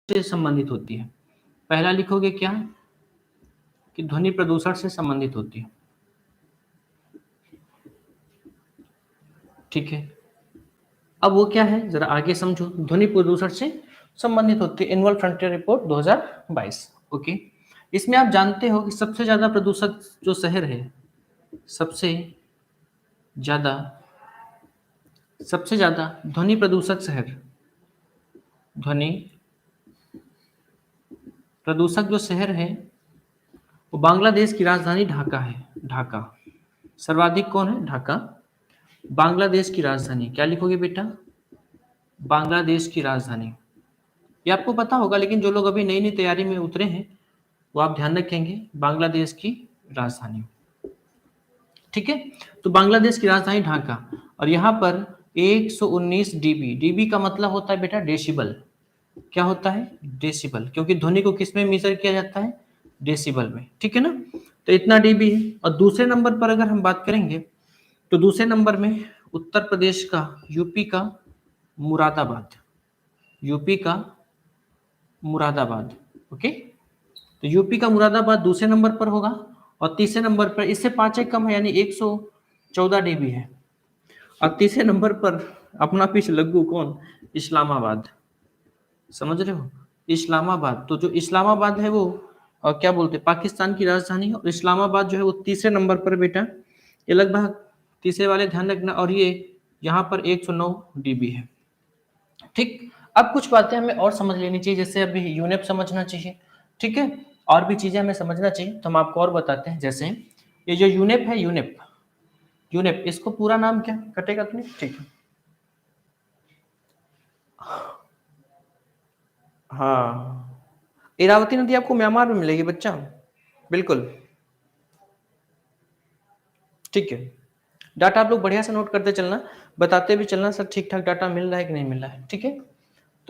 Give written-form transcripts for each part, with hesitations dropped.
से संबंधित होती है। पहला लिखोगे क्या कि ध्वनि प्रदूषण से संबंधित होती है। ठीक है, अब वो क्या है जरा आगे समझो। ध्वनि प्रदूषण से संबंधित होती है, एनुअल फ्रंटियर रिपोर्ट 2022। ओके, इसमें आप जानते हो कि सबसे ज्यादा प्रदूषक जो शहर है, सबसे ज्यादा ध्वनि प्रदूषक शहर, ध्वनि प्रदूषक जो शहर है वो बांग्लादेश की राजधानी ढाका है। ढाका सर्वाधिक कौन है? ढाका बांग्लादेश की राजधानी। क्या लिखोगे बेटा? बांग्लादेश की राजधानी। ये आपको पता होगा, लेकिन जो लोग अभी नई नई तैयारी में उतरे हैं वो आप ध्यान रखेंगे, बांग्लादेश की राजधानी। ठीक है, तो बांग्लादेश की राजधानी ढाका, और यहाँ पर 119 डीबी। डीबी का मतलब होता है बेटा डेसिबल। क्या होता है? डेसिबल, क्योंकि ध्वनि को किस में मेजर किया जाता है? डेसिबल में। ठीक है ना, तो इतना डीबी है। और दूसरे नंबर पर अगर हम बात करेंगे तो दूसरे नंबर में उत्तर प्रदेश का, यूपी का मुरादाबाद, यूपी का मुरादाबाद। ओके, तो यूपी का मुरादाबाद दूसरे नंबर पर होगा, और तीसरे नंबर पर इससे 5 कम है, यानी 114 डीबी है। और तीसरे नंबर पर अपना पीछ लग्गू कौन? इस्लामाबाद। समझ रहे हो? इस्लामाबाद। तो जो इस्लामाबाद है वो क्या बोलते हैं, पाकिस्तान की राजधानी, और इस्लामाबाद जो है वो तीसरे नंबर पर बेटा। ये लगभग तीसरे वाले ध्यान रखना, और ये यहाँ पर 109 डीबी है। ठीक, अब कुछ बातें हमें और समझ लेनी चाहिए, जैसे अभी यूनेप समझना चाहिए। ठीक है, और भी चीजें हमें समझना चाहिए, तो हम आपको और बताते हैं। जैसे ये जो यूनेप है, यूनेप यूनेप इसको पूरा नाम क्या कटेगा अपने? ठीक है, हाँ, इरावती नदी आपको म्यांमार में मिलेगी बच्चा, बिल्कुल। ठीक है, डाटा आप लोग बढ़िया से नोट करते चलना, बताते भी चलना सर ठीक ठाक डाटा मिल रहा है कि नहीं मिल रहा है। ठीक है,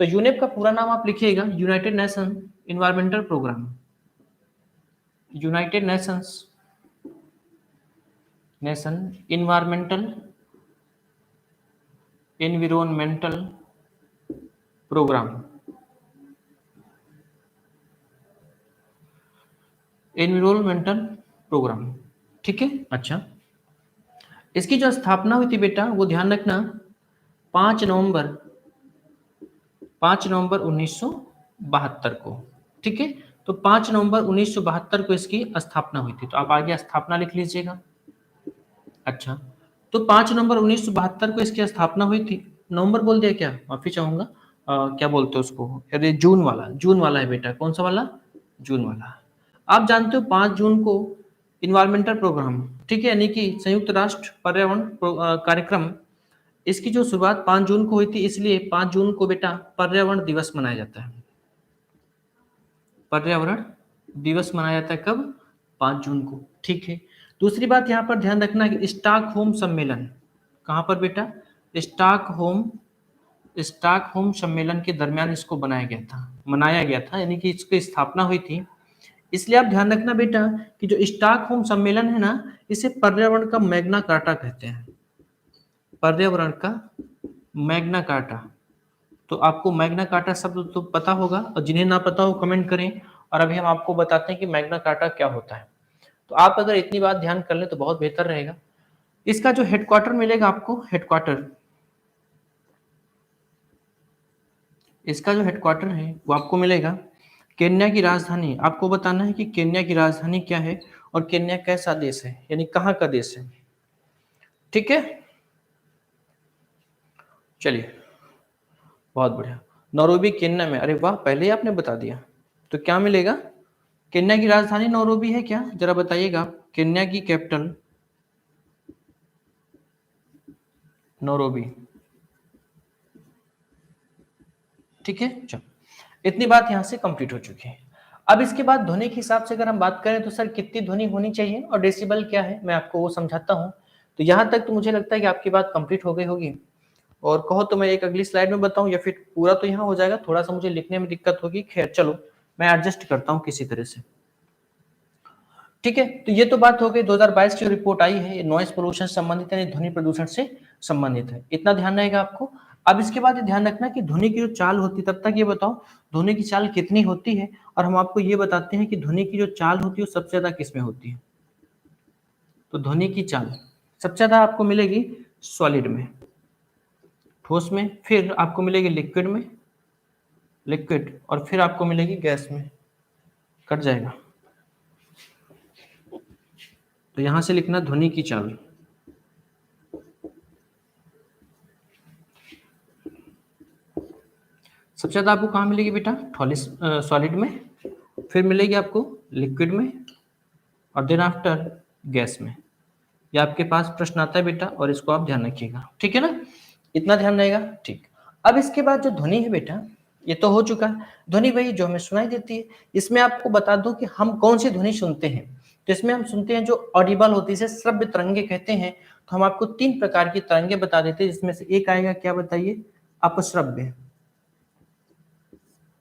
तो यूनेप का पूरा नाम आप लिखिएगा, United Nation environmental programme. United Nation environmental programme. Environmental programme. ठीक है, अच्छा, इसकी जो स्थापना हुई थी बेटा, वो ध्यान रखना 5 नवंबर 1972 को। ठीक है, तो 5 नवंबर 1972 को इसकी स्थापना हुई थी, तो आप आगे स्थापना लिख लीजिएगा। अच्छा, तो 5 नवंबर 1972 को इसकी स्थापना हुई थी। नवंबर बोल दिया क्या? माफी चाहूंगा, क्या बोलते हैं उसको? अरे जून वाला है बेटा। कौन सा वाला? जून वाला। आप जानते हो 5 जून को इन्वायरमेंटल प्रोग्राम, ठीक है, यानी कि संयुक्त राष्ट्र पर्यावरण कार्यक्रम, इसकी जो शुरुआत 5 जून को हुई थी, इसलिए 5 जून को बेटा पर्यावरण दिवस मनाया जाता है। पर्यावरण दिवस मनाया जाता है कब? 5 जून को। ठीक है, दूसरी बात यहाँ पर ध्यान रखना कि स्टॉकहोम सम्मेलन, कहाँ पर बेटा? स्टॉकहोम सम्मेलन के दरमियान इसको मनाया गया था, यानी कि इसकी स्थापना हुई थी। इसलिए आप ध्यान रखना बेटा कि जो स्टॉकहोम सम्मेलन है ना, इसे पर्यावरण का मैग्ना कार्टा कहते हैं। पर्यावरण का मैग्ना कार्टा। तो आपको मैग्ना कार्टा शब्द तो पता होगा, और जिन्हें ना पता हो कमेंट करें, और अभी हम आपको बताते हैं कि मैग्ना कार्टा क्या होता है। तो आप अगर इतनी बात ध्यान कर लें तो बहुत बेहतर रहेगा। इसका जो हेडक्वार्टर मिलेगा आपको, इसका जो हेडक्वार्टर है वो आपको मिलेगा केन्या की राजधानी। आपको बताना है कि केन्या की राजधानी क्या है, और केन्या कैसा देश है, यानी कहाँ का देश है। ठीक है, चलिए, बहुत बढ़िया। नैरोबी केन्या में। अरे वाह, पहले ही आपने बता दिया। तो क्या मिलेगा? केन्या की राजधानी नैरोबी है क्या? जरा बताइएगा। केन्या की कैपिटल नैरोबी। ठीक है, चलो, इतनी बात यहाँ से कंप्लीट हो चुकी है। अब इसके बाद ध्वनि के हिसाब से अगर हम बात करें तो सर कितनी ध्वनि होनी चाहिए और डेसिबल क्या है, मैं आपको वो समझाता हूँ। तो यहाँ तक तो मुझे लगता है कि आपकी बात कंप्लीट हो गई होगी, और कहो तो मैं एक अगली स्लाइड में बताऊं, या फिर पूरा तो यहाँ हो जाएगा, थोड़ा सा मुझे लिखने में दिक्कत होगी। खैर चलो, मैं एडजस्ट करता हूँ किसी तरह से। ठीक है, तो ये तो बात हो गई 2022 की रिपोर्ट आई है, नॉइस पोल्यूशन संबंधित यानी ध्वनि प्रदूषण से संबंधित है, इतना ध्यान रहेगा आपको। अब इसके बाद ये ध्यान रखना कि ध्वनि की जो चाल होती है, तब तक ये बताओ ध्वनि की चाल कितनी होती है, और हम आपको ये बताते हैं कि ध्वनि की जो चाल होती है वो सबसे ज्यादा किस में होती है। तो ध्वनि की चाल सबसे ज्यादा आपको मिलेगी सॉलिड में, ठोस में, फिर आपको मिलेगी लिक्विड में, लिक्विड, और फिर आपको मिलेगी गैस में। कट जाएगा, तो यहां से लिखना ध्वनि की चाल। सबसे ज्यादा आपको कहाँ मिलेगी बेटा, सॉलिड में, फिर मिलेगी आपको लिक्विड में, और देन आफ्टर गैस में। ये आपके पास प्रश्न आता है बेटा, और इसको आप ध्यान रखिएगा, ठीक है ना, इतना ध्यान रहेगा। ठीक, अब इसके बाद जो ध्वनि है बेटा, ये तो हो चुका है। ध्वनि वही जो हमें सुनाई देती है। इसमें आपको बता दूं कि हम कौन सी ध्वनि सुनते हैं। तो इसमें हम सुनते हैं जो ऑडिबल होती है, इसे श्रव्य तरंगे कहते हैं। तो हम आपको 3 प्रकार की तरंगे बता देते हैं, जिसमें से एक आएगा, क्या बताइए, अपश्रव्य,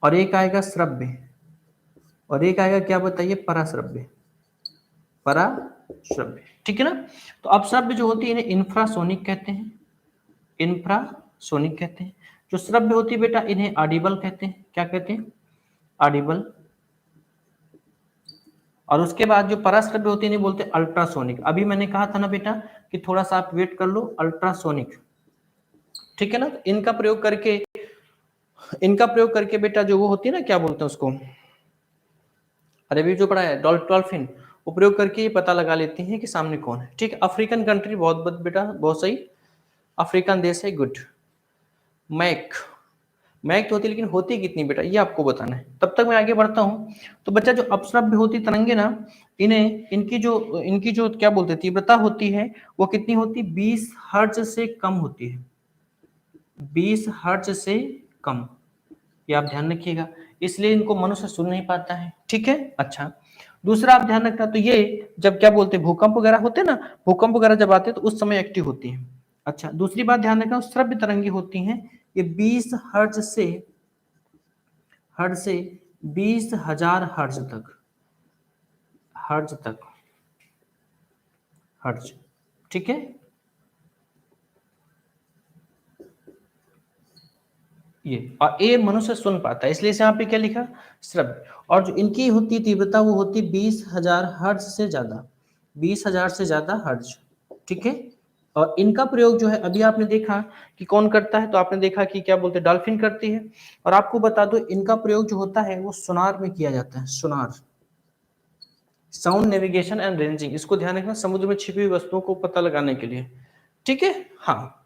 और एक आएगा श्रव्य, और एक आएगा, क्या बताइए, पराश्रव्य, पराश्रव्य, ठीक है ना। तो अपश्रव्य जो होती है इन्हें इंफ्रासोनिक कहते हैं, इंफ्रासोनिक कहते हैं। जो श्रव्य होती है बेटा इन्हें ऑडिबल कहते हैं, क्या कहते हैं, ऑडिबल। और उसके बाद जो पराश्रव्य होती है इन्हें बोलते हैं अल्ट्रासोनिक। अभी मैंने कहा था ना बेटा कि थोड़ा सा आप वेट कर लो, अल्ट्रासोनिक, ठीक है ना। तो इनका प्रयोग करके बेटा जो वो होती है ना, क्या बोलते हैं उसको, अरे अभी जो पढ़ा है डॉल्फिन, वो प्रयोग करके ये पता लगा लेती हैं कि सामने कौन है। ठीक है, अफ्रीकन कंट्री, बहुत बेटा, बहुत सही, अफ्रीकन देश है, गुड। मैक, मैक तो होती है, लेकिन होती कितनी बेटा ये आपको बताना है। तब तक मैं आगे बढ़ता हूँ। तो बच्चा जो अपश्रव्य होती तरंगे ना, इनकी जो क्या बोलते हैं तीव्रता होती है, वो कितनी होती है, 20 हर्ट्ज से कम होती है, 20 हर्ट्ज से कम। ये आप ध्यान रखिएगा, इसलिए इनको मनुष्य सुन नहीं पाता है, ठीक है। अच्छा, दूसरा आप ध्यान रखना, तो ये जब क्या बोलते हैं भूकंप वगैरह होते हैं ना, भूकंप वगैरह जब आते हैं तो उस समय एक्टिव होती है। अच्छा, दूसरी बात ध्यान रखना, श्रव्य तरंगे होती हैं, ये 20 हर्ट्ज से 20,000 हर्ट्ज तक, हर्ट्ज, ठीक है। ये और ये मनुष्य सुन पाता है, इसलिए यहाँ पे क्या लिखा, श्रव्य। और जो इनकी होती है तीव्रता, वो होती है 20,000 हर्ट्ज से ज्यादा, 20,000 से ज्यादा हर्ट्ज, ठीक है। और इनका प्रयोग जो है अभी आपने देखा कि कौन करता है, तो आपने देखा कि क्या बोलते हैं डॉल्फिन करती है। और आपको बता दो इनका प्रयोग जो होता है वो सोनार में किया जाता है, सोनार, साउंड नेविगेशन एंड रेंजिंग, इसको ध्यान रखना, समुद्र में छिपी हुई वस्तुओं को पता लगाने के लिए, ठीक है। हाँ,